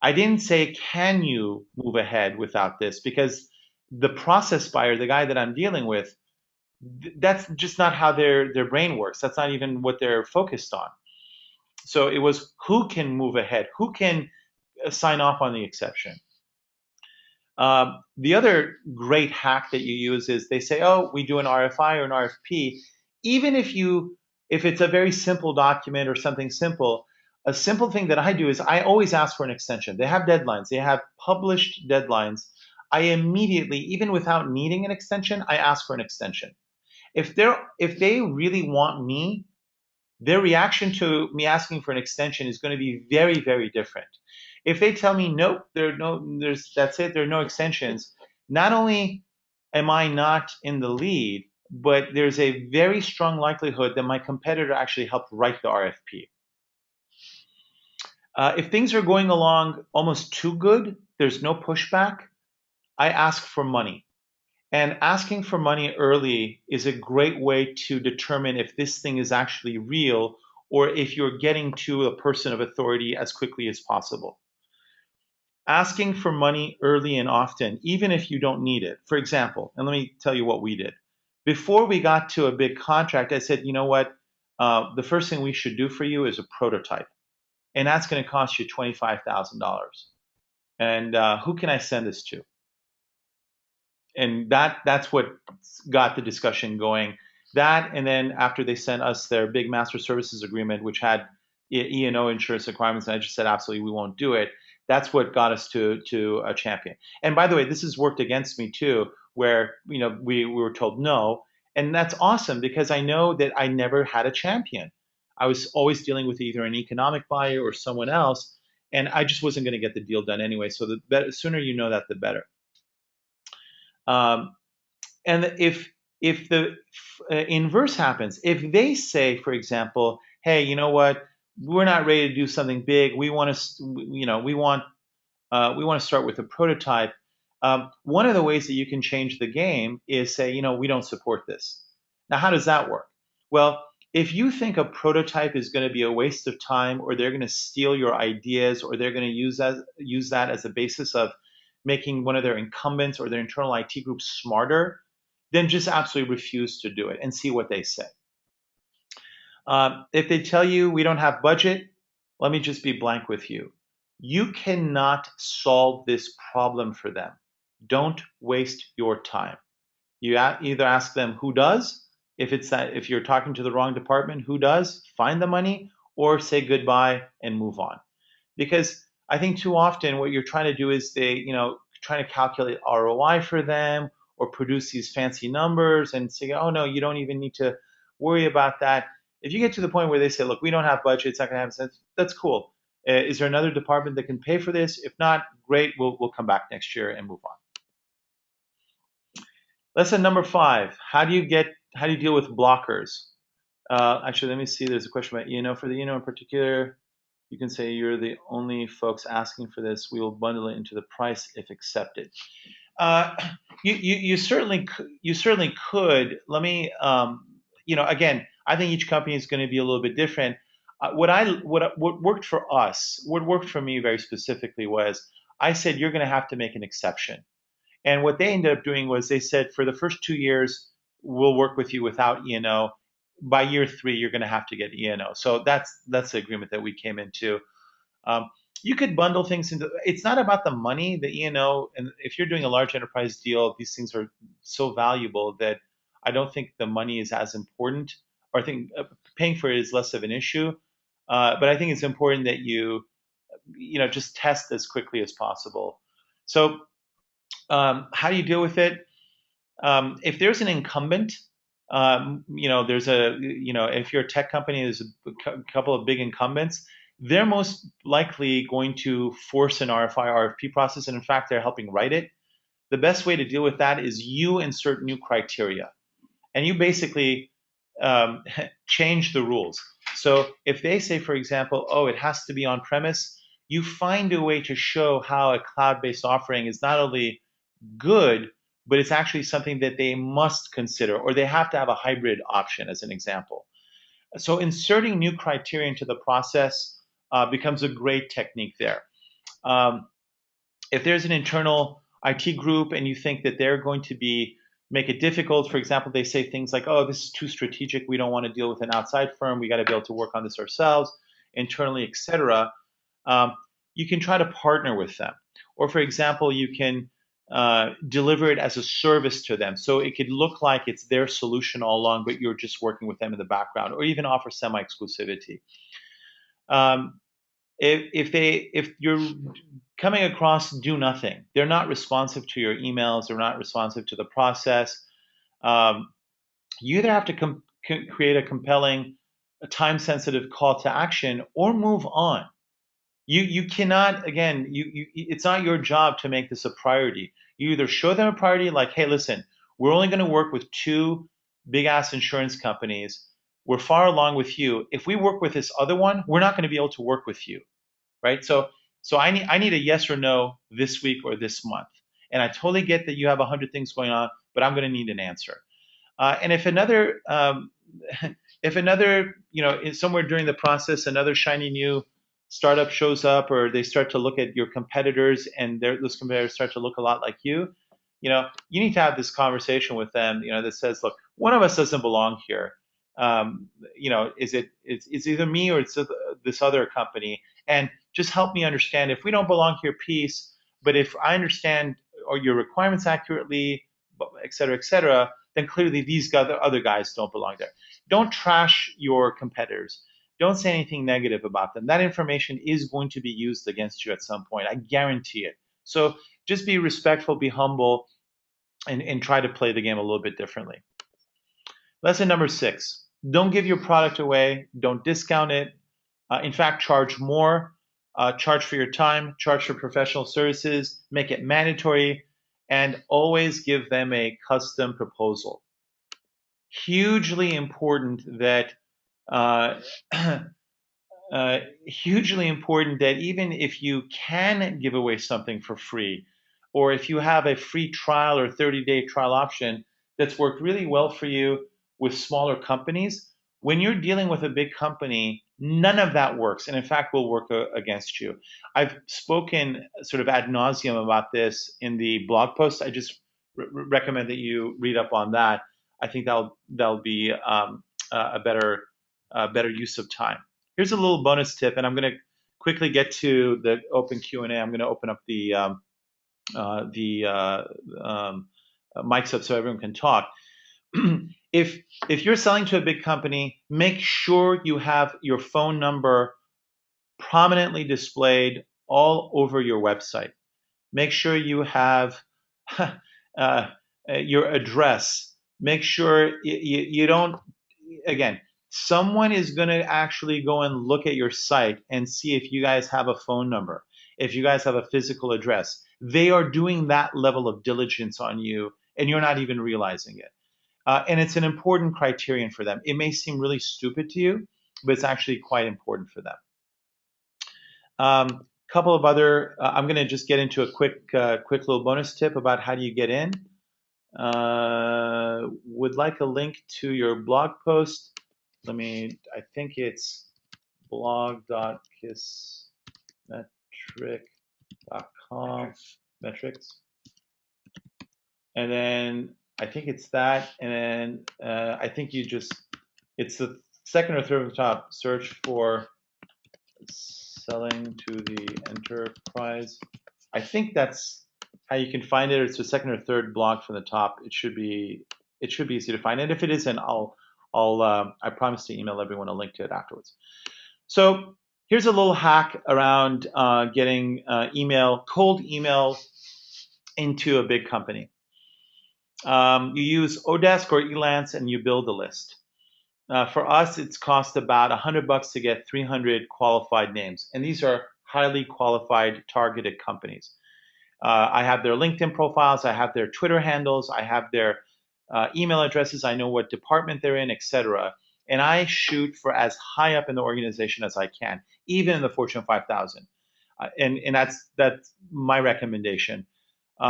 [SPEAKER 1] I didn't say, can you move ahead without this? Because the process buyer, the guy that I'm dealing with, that's just not how their brain works. That's not even what they're focused on. So it was, who can move ahead? Who can sign off on the exception? The other great hack that you use is they say, oh, we do an RFI or an RFP. Even if it's a very simple document or something simple, a simple thing that I do is I always ask for an extension. They have deadlines. They have published deadlines. I immediately, even without needing an extension, I ask for an extension. If they really want me, their reaction to me asking for an extension is going to be very, very different. If they tell me nope, that's it, there are no extensions, not only am I not in the lead, but there's a very strong likelihood that my competitor actually helped write the RFP. If things are going along almost too good, there's no pushback, I ask for money. And asking for money early is a great way to determine if this thing is actually real or if you're getting to a person of authority as quickly as possible. Asking for money early and often, even if you don't need it. For example, and let me tell you what we did. Before we got to a big contract, I said, you know what? The first thing we should do for you is a prototype. And that's going to cost you $25,000. And who can I send this to? And that's what got the discussion going. That, and then after they sent us their big master services agreement, which had E&O insurance requirements, and I just said absolutely we won't do it. That's what got us to a champion. And by the way, this has worked against me too, where we were told no, and that's awesome because I know that I never had a champion. I was always dealing with either an economic buyer or someone else, and I just wasn't going to get the deal done anyway. So the sooner you know that, the better. Um, And if the inverse happens, if they say, for example, hey, you know what, we're not ready to do something big. We want to, we want to start with a prototype. One of the ways that you can change the game is say, we don't support this. Now, how does that work? Well, if you think a prototype is going to be a waste of time, or they're going to steal your ideas, or they're going to use that as a basis of making one of their incumbents or their internal IT group smarter, then just absolutely refuse to do it and see what they say. If they tell you we don't have budget, let me just be blank with you. You cannot solve this problem for them. Don't waste your time. You either ask them who does, if you're talking to the wrong department, who does, find the money, or say goodbye and move on. Because I think too often what you're trying to do is trying to calculate ROI for them or produce these fancy numbers and say, oh no, you don't even need to worry about that. If you get to the point where they say, look, we don't have budget, it's not going to happen, that's cool. Is there another department that can pay for this? If not, great, we'll come back next year and move on. Lesson number 5: how do you deal with blockers? Actually, let me see. There's a question about E&O. For the E&O in particular, you can say you're the only folks asking for this. We will bundle it into the price if accepted. You certainly could. Let me, again, I think each company is going to be a little bit different. What worked for us, what worked for me very specifically was I said you're going to have to make an exception. And what they ended up doing was they said for the first 2 years we'll work with you without E&O. By year 3 you're going to have to get E&O. So that's the agreement that we came into. You could bundle things into. It's not about the money, the E&O, and if you're doing a large enterprise deal, these things are so valuable that I don't think the money is as important, or I think paying for it is less of an issue. But I think it's important that you just test as quickly as possible. So how do you deal with it? If there's an incumbent, there's if you're a tech company, there's a couple of big incumbents. They're most likely going to force an RFI, RFP process, and in fact, they're helping write it. The best way to deal with that is you insert new criteria, and you basically change the rules. So if they say, for example, oh, it has to be on premise, you find a way to show how a cloud-based offering is not only good, but it's actually something that they must consider, or they have to have a hybrid option, as an example. So inserting new criteria into the process becomes a great technique there. If there's an internal IT group and you think that they're going to make it difficult, for example, they say things like, oh, this is too strategic, we don't want to deal with an outside firm, we got to be able to work on this ourselves, internally, etc. You can try to partner with them. Or for example, you can deliver it as a service to them. So it could look like it's their solution all along, but you're just working with them in the background, or even offer semi-exclusivity. If you're coming across do nothing, they're not responsive to your emails, they're not responsive to the process, you either have to create a compelling, time-sensitive call to action or move on. You cannot, again, it's not your job to make this a priority. You either show them a priority like, hey, listen, we're only going to work with 2 big-ass insurance companies. We're far along with you. If we work with this other one, we're not going to be able to work with you, right? So I need a yes or no this week or this month. And I totally get that you have 100 things going on, but I'm going to need an answer. And if another, somewhere during the process, another shiny new startup shows up, or they start to look at your competitors and those competitors start to look a lot like you you need to have this conversation with them, that says, look, one of us doesn't belong here. It's either me or it's this other company, and just help me understand if we don't belong here, peace. But if I understand or your requirements accurately, et cetera, then clearly these other guys don't belong there. Don't trash your competitors. Don't say anything negative about them. That information is going to be used against you at some point. I guarantee it. So just be respectful, be humble, and try to play the game a little bit differently. Lesson number 6, don't give your product away. Don't discount it. In fact, charge more. Charge for your time. Charge for professional services. Make it mandatory. and always give them a custom proposal. Hugely important that uh, hugely important that even if you can give away something for free, or if you have a free trial or 30-day trial option that's worked really well for you with smaller companies, when you're dealing with a big company, none of that works. And in fact, will work against you. I've spoken sort of ad nauseum about this in the blog post. I just recommend that you read up on that. I think that'll be a better use of time. Here's a little bonus tip, and I'm going to quickly get to the open Q&A. I'm going to open up the mics up so everyone can talk. if you're selling to a big company, make sure you have your phone number prominently displayed all over your website. Make sure you have your address. Make sure you don't, again, someone is going to actually go and look at your site and see if you guys have a phone number, if you guys have a physical address. They are doing that level of diligence on you, and you're not even realizing it. And it's an important criterion for them. It may seem really stupid to you, but it's actually quite important for them. Couple of other, I'm going to just get into a quick little bonus tip about how do you get in. Would like a link to your blog post. I think it's blog.kissmetric.com, metrics. And then I think it's that. And then I think it's the second or third from the top, search for selling to the enterprise. I think that's how you can find it. It's the second or third block from the top. It should be easy to find. And if it isn't, I promise to email everyone a link to it afterwards. So here's a little hack around getting cold email into a big company. You use Odesk or Elance and you build a list. For us, it's cost about $100 to get 300 qualified names. And these are highly qualified targeted companies. I have their LinkedIn profiles, I have their Twitter handles, I have their email addresses, I know what department they're in, etc. And I shoot for as high up in the organization as I can, even in the Fortune 5000. And that's my recommendation.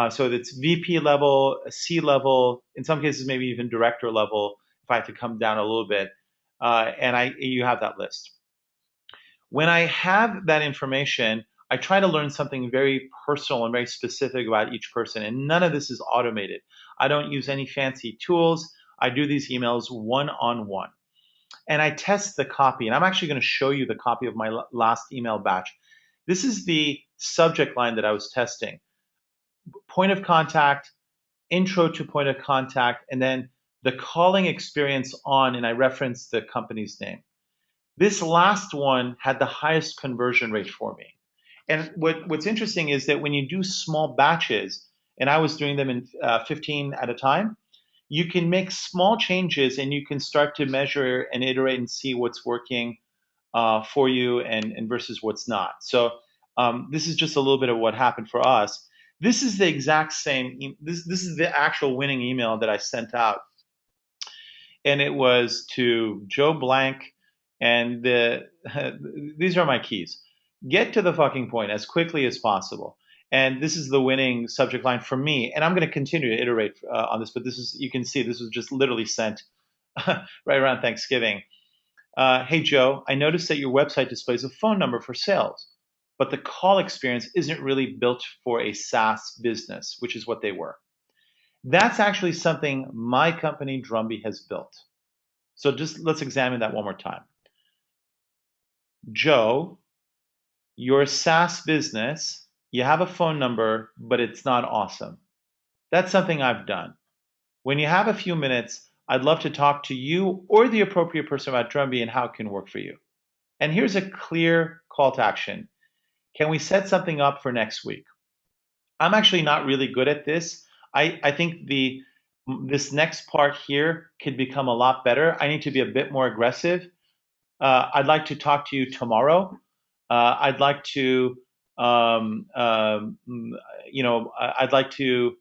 [SPEAKER 1] So it's VP level, C level, in some cases maybe even director level, if I have to come down a little bit. And you have that list. When I have that information, I try to learn something very personal and very specific about each person, and none of this is automated. I don't use any fancy tools. I do these emails one-on-one. And I test the copy, and I'm actually going to show you the copy of my last email batch. This is the subject line that I was testing. Point of contact, intro to point of contact, and then the calling experience on, and I referenced the company's name. This last one had the highest conversion rate for me. And what's interesting is that when you do small batches, and I was doing them in 15 at a time, you can make small changes and you can start to measure and iterate and see what's working for you and versus what's not. So this is just a little bit of what happened for us. This is the exact same, this is the actual winning email that I sent out. And it was to Joe Blank, and these are my keys. Get to the fucking point as quickly as possible. And this is the winning subject line for me. And I'm going to continue to iterate on this, but you can see this was just literally sent right around Thanksgiving. Hey, Joe, I noticed that your website displays a phone number for sales, but the call experience isn't really built for a SaaS business, which is what they were. That's actually something my company, Drumbi, has built. So just let's examine that one more time. Joe, your SaaS business, you have a phone number, but it's not awesome. That's something I've done. When you have a few minutes, I'd love to talk to you or the appropriate person about Drumbi and how it can work for you. And here's a clear call to action. Can we set something up for next week? I'm actually not really good at this. I think this next part here could become a lot better. I need to be a bit more aggressive. I'd like to talk to you tomorrow. I'd like to, I'd like to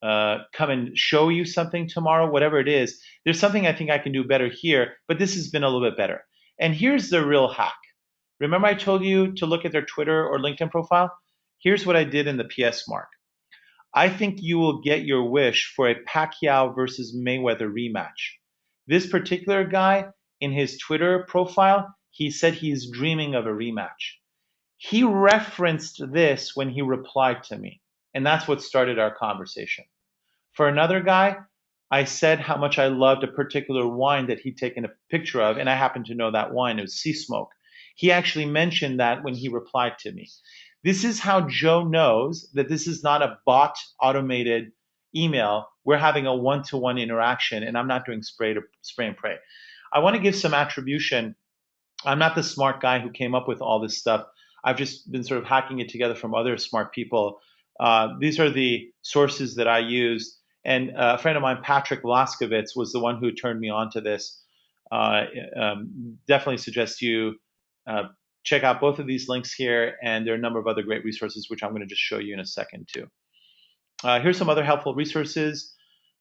[SPEAKER 1] come and show you something tomorrow, whatever it is. There's something I think I can do better here, but this has been a little bit better. And here's the real hack. Remember I told you to look at their Twitter or LinkedIn profile? Here's what I did in the PS mark. I think you will get your wish for a Pacquiao versus Mayweather rematch. This particular guy, in his Twitter profile, he said he's dreaming of a rematch. He referenced this when he replied to me, and that's what started our conversation. For another guy, I said how much I loved a particular wine that he'd taken a picture of, and I happened to know that wine. It was Sea Smoke. He actually mentioned that when he replied to me. This is how Joe knows that this is not a bot automated email. We're having a one-to-one interaction, and I'm not doing spray and pray. I want to give some attribution. I'm not the smart guy who came up with all this stuff. I've just been sort of hacking it together from other smart people. These are the sources that I used. And a friend of mine, Patrick Vlaskovitz, was the one who turned me on to this. Definitely suggest you uh, check out both of these links here. And there are a number of other great resources, which I'm going to just show you in a second, too. Here's some other helpful resources.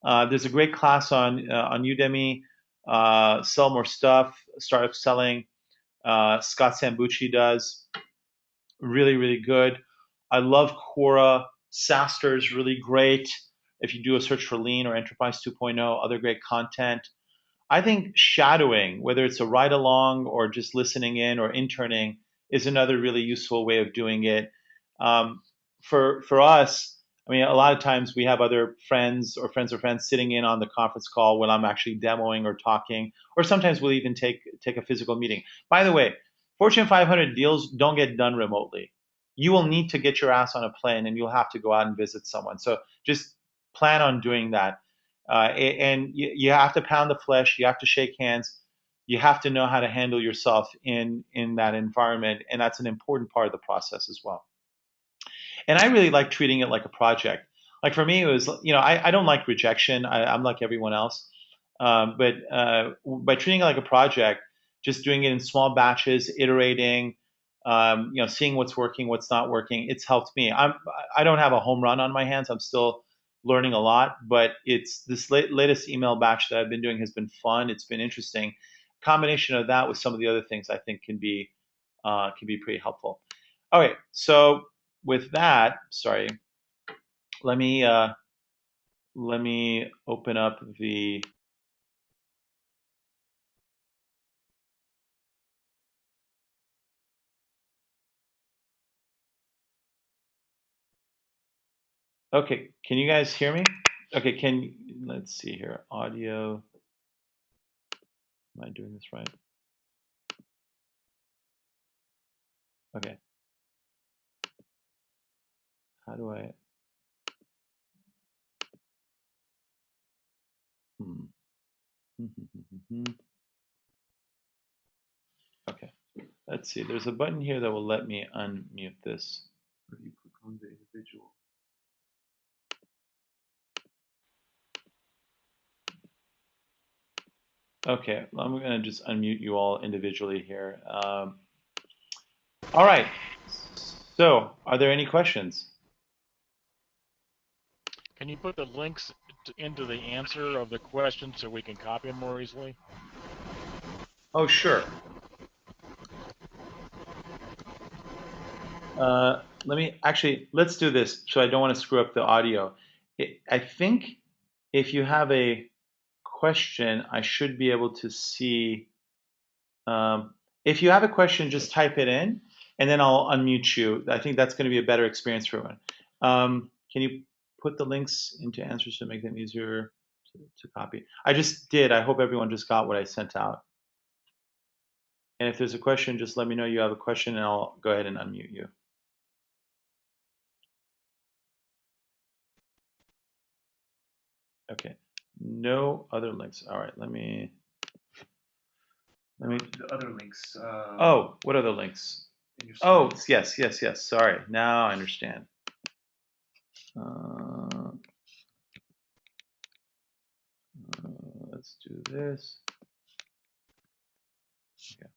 [SPEAKER 1] There's a great class on Udemy, Sell More Stuff, Startup Selling. Scott Sambucci does. Really, really good. I love Quora. SaaStr is really great. If you do a search for Lean or Enterprise 2.0, other great content. I think shadowing, whether it's a ride along or just listening in or interning, is another really useful way of doing it. For us, I mean, a lot of times we have other friends or friends of friends sitting in on the conference call when I'm actually demoing or talking, or sometimes we'll even take a physical meeting. By the way, Fortune 500 deals don't get done remotely. You will need to get your ass on a plane and you'll have to go out and visit someone. So just plan on doing that. And you have to pound the flesh. You have to shake hands. You have to know how to handle yourself in that environment, and that's an important part of the process as well. And I really like treating it like a project. Like for me, it was, I don't like rejection. I'm like everyone else. But by treating it like a project, just doing it in small batches, iterating, seeing what's working, what's not working, it's helped me. I don't have a home run on my hands. I'm still learning a lot, but it's this latest email batch that I've been doing has been fun. It's been interesting. Combination of that with some of the other things I think can be pretty helpful. All right, so with that, sorry, let me open up the. Okay, can you guys hear me? Okay, let's see here, audio. Am I doing this right? Okay. How do I? Okay. Let's see. There's a button here that will let me unmute this. If you click on the individual. Okay, well, I'm going to just unmute you all individually here. All right. So, are there any questions?
[SPEAKER 2] Can you put the links into the answer of the question so we can copy them more easily?
[SPEAKER 1] Oh, sure. Let's do this so I don't want to screw up the audio. I think if you have a question, I should be able to see. If you have a question, just type it in and then I'll unmute you. I think that's going to be a better experience for everyone. Can you put the links into answers to make them easier to copy? I just did. I hope everyone just got what I sent out. And if there's a question, just let me know you have a question and I'll go ahead and unmute you. Okay. No other links. All right. Let me the other links. Oh, what other links? Oh, yes. Sorry. Now I understand. Let's do this. Okay.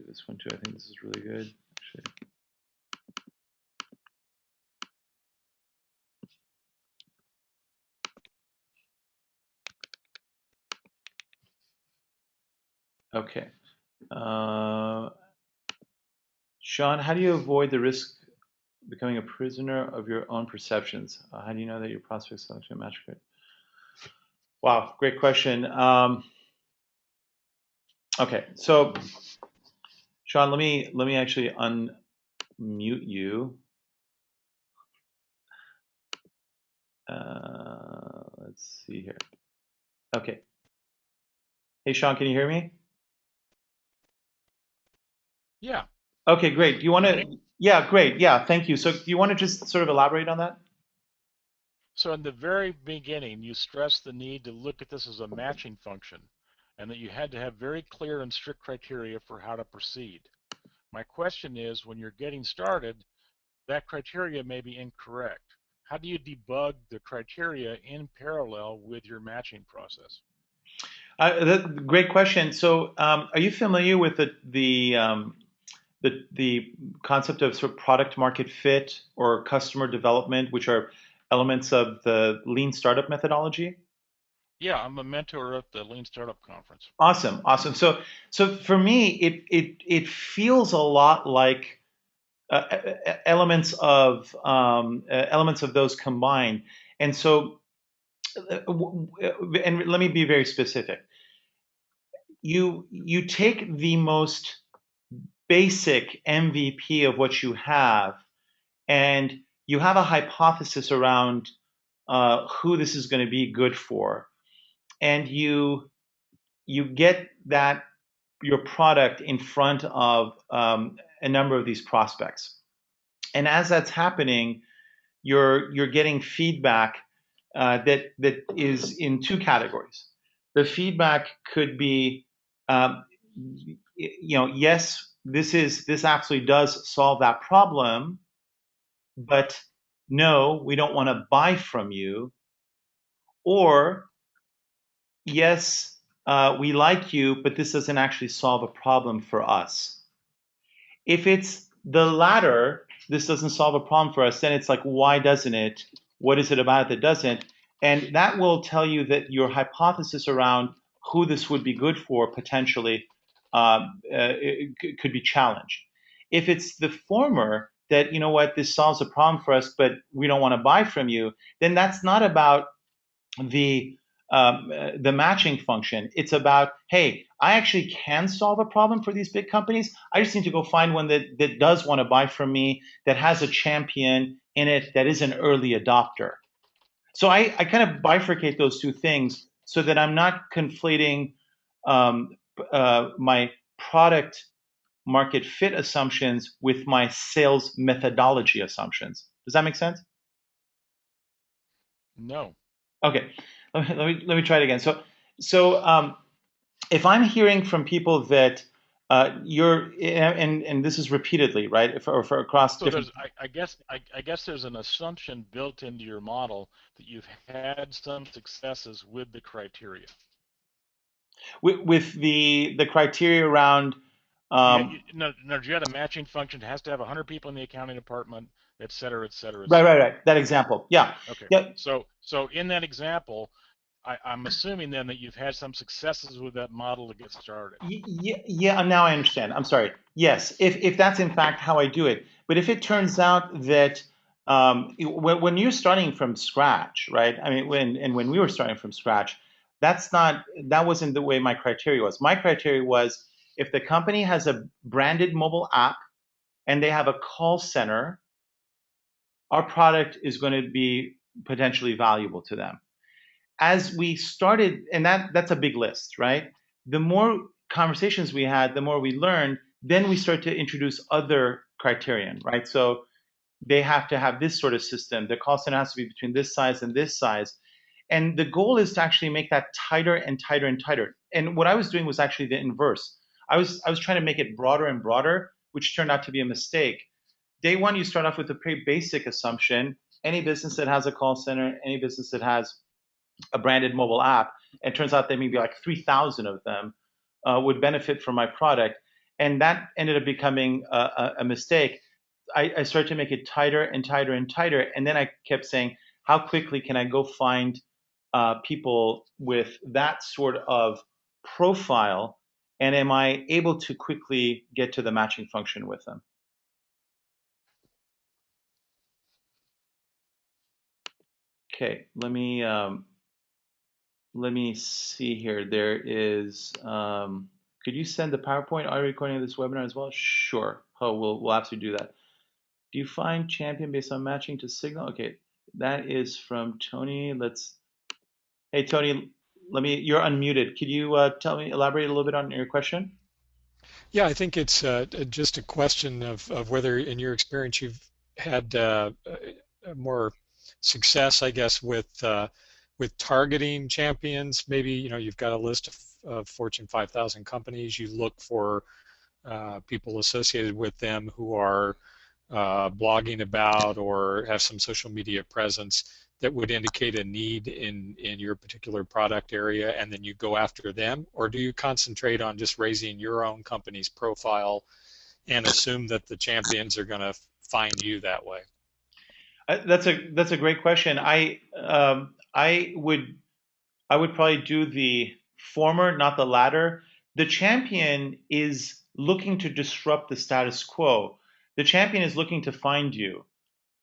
[SPEAKER 1] this one too. I think this is really good, actually. Okay. Sean, how do you avoid the risk of becoming a prisoner of your own perceptions? How do you know that your prospect selection match fit? Wow, great question. Okay, so Sean, let me actually unmute you. Let's see here. Okay. Hey, Sean, can you hear me?
[SPEAKER 2] Yeah.
[SPEAKER 1] Okay, great. Do you want
[SPEAKER 2] You hear me?
[SPEAKER 1] to? Yeah, great. Yeah, thank you. So, do you want to just sort of elaborate on that?
[SPEAKER 2] So in the very beginning, you stressed the need to look at this as a matching function and that you had to have very clear and strict criteria for how to proceed. My question is, when you're getting started, that criteria may be incorrect. How do you debug the criteria in parallel with your matching process?
[SPEAKER 1] Great question. So, are you familiar with the concept of sort of product market fit or customer development, which are elements of the lean startup methodology?
[SPEAKER 2] Yeah, I'm a mentor at the Lean Startup Conference.
[SPEAKER 1] Awesome, awesome. So for me, it feels a lot like elements of those combined. And so, and let me be very specific. You take the most basic MVP of what you have, and you have a hypothesis around who this is going to be good for, and you get that your product in front of a number of these prospects. And as that's happening, you're getting feedback that is in two categories. The feedback could be, um, yes, this actually does solve that problem, but no, we don't want to buy from you. Or yes, we like you, but this doesn't actually solve a problem for us. If it's the latter, this doesn't solve a problem for us, then it's like, why doesn't it? What is it about it that doesn't? And that will tell you that your hypothesis around who this would be good for potentially could be challenged. If it's the former, that, you know what, this solves a problem for us, but we don't want to buy from you, then that's not about the the matching function. It's about, hey, I actually can solve a problem for these big companies. I just need to go find one that does want to buy from me, that has a champion in it, that is an early adopter. So I kind of bifurcate those two things so that I'm not conflating um, my product market fit assumptions with my sales methodology assumptions. Does that make sense?
[SPEAKER 2] No.
[SPEAKER 1] Okay, let me try it again. So if I'm hearing from people that you're, and this is repeatedly, right, if, or for across
[SPEAKER 2] So
[SPEAKER 1] different,
[SPEAKER 2] there's, I guess there's an assumption built into your model that you've had some successes with the criteria.
[SPEAKER 1] with the criteria around,
[SPEAKER 2] Yeah,
[SPEAKER 1] um,
[SPEAKER 2] no, you had a matching function. It has to have 100 people in the accounting department, et cetera, et cetera, et
[SPEAKER 1] right, right,
[SPEAKER 2] cetera.
[SPEAKER 1] right, that example, yeah,
[SPEAKER 2] Okay.
[SPEAKER 1] yeah,
[SPEAKER 2] So in that example, I'm assuming then that you've had some successes with that model to get started.
[SPEAKER 1] yeah, yeah. Now I understand. I'm sorry. Yes, if that's in fact how I do it, but if it turns out that when you're starting from scratch, right? I mean, when we were starting from scratch, that wasn't the way my criteria was. My criteria was, if the company has a branded mobile app and they have a call center, our product is going to be potentially valuable to them. As we started, and that's a big list, right? The more conversations we had, the more we learned. Then we start to introduce other criterion, right? So they have to have this sort of system. The call center has to be between this size and this size. And the goal is to actually make that tighter and tighter and tighter. And what I was doing was actually the inverse. I was trying to make it broader and broader, which turned out to be a mistake. Day one, you start off with a pretty basic assumption. Any business that has a call center, any business that has a branded mobile app, and it turns out there may be like 3,000 of them, would benefit from my product. and that ended up becoming a mistake. I started to make it tighter and tighter and tighter, and then I kept saying, how quickly can I go find people with that sort of profile, and am I able to quickly get to the matching function with them? Okay, let me see here. There is. Could you send the PowerPoint audio recording of this webinar as well? Sure. Oh, we'll absolutely do that. Do you find champion based on matching to signal? Okay, that is from Tony. Hey Tony, you're unmuted. Could you elaborate a little bit on your question?
[SPEAKER 3] Yeah, I think it's just a question of whether, in your experience, you've had more success, I guess, with targeting champions. Maybe you've got a list of Fortune 5,000 companies. You look for people associated with them who are blogging about or have some social media presence that would indicate a need in your particular product area, and then you go after them? Or do you concentrate on just raising your own company's profile and assume that the champions are going to find you that way?
[SPEAKER 1] That's a great question. I would probably do the former, not the latter. The champion is looking to disrupt the status quo. The champion is looking to find you.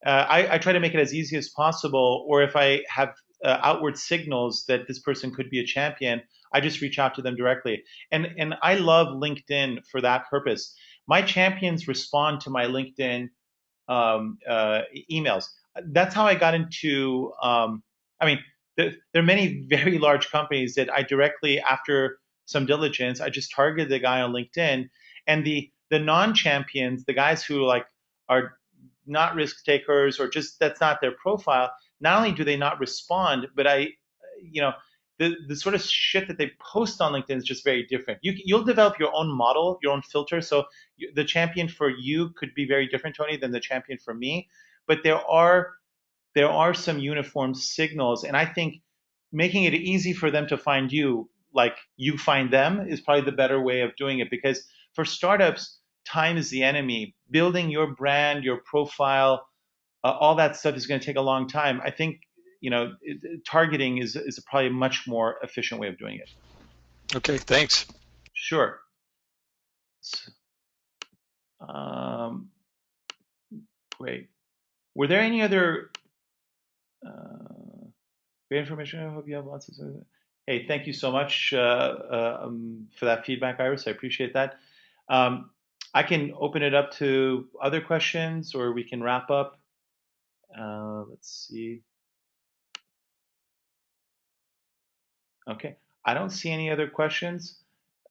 [SPEAKER 1] I try to make it as easy as possible, or if I have outward signals that this person could be a champion, I just reach out to them directly. And I love LinkedIn for that purpose. My champions respond to my LinkedIn emails. That's how I got into. I mean, there are many very large companies that I directly, after some diligence, I just targeted the guy on LinkedIn, and the non-champions, the guys who like are not risk takers or just that's not their profile. Not only do they not respond, but you know, the sort of shit that they post on LinkedIn is just very different. You'll develop your own model, your own filter. So the champion for you could be very different, Tony, than the champion for me. But there are some uniform signals, and I think making it easy for them to find you, like you find them, is probably the better way of doing it. Because for startups, time is the enemy. Building your brand, your profile, all that stuff is going to take a long time. I think targeting is probably a much more efficient way of doing it.
[SPEAKER 3] Okay, thanks.
[SPEAKER 1] Sure. So, um, great. Were there any other great information? I hope you have lots of. Hey, thank you so much for that feedback, Iris. I appreciate that. Um, I can open it up to other questions, or we can wrap up. Let's see. Okay, I don't see any other questions.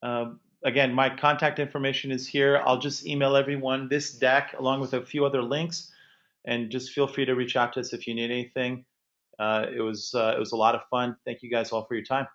[SPEAKER 1] Again, my contact information is here. I'll just email everyone this deck along with a few other links, and just feel free to reach out to us if you need anything. It was a lot of fun. Thank you guys all for your time.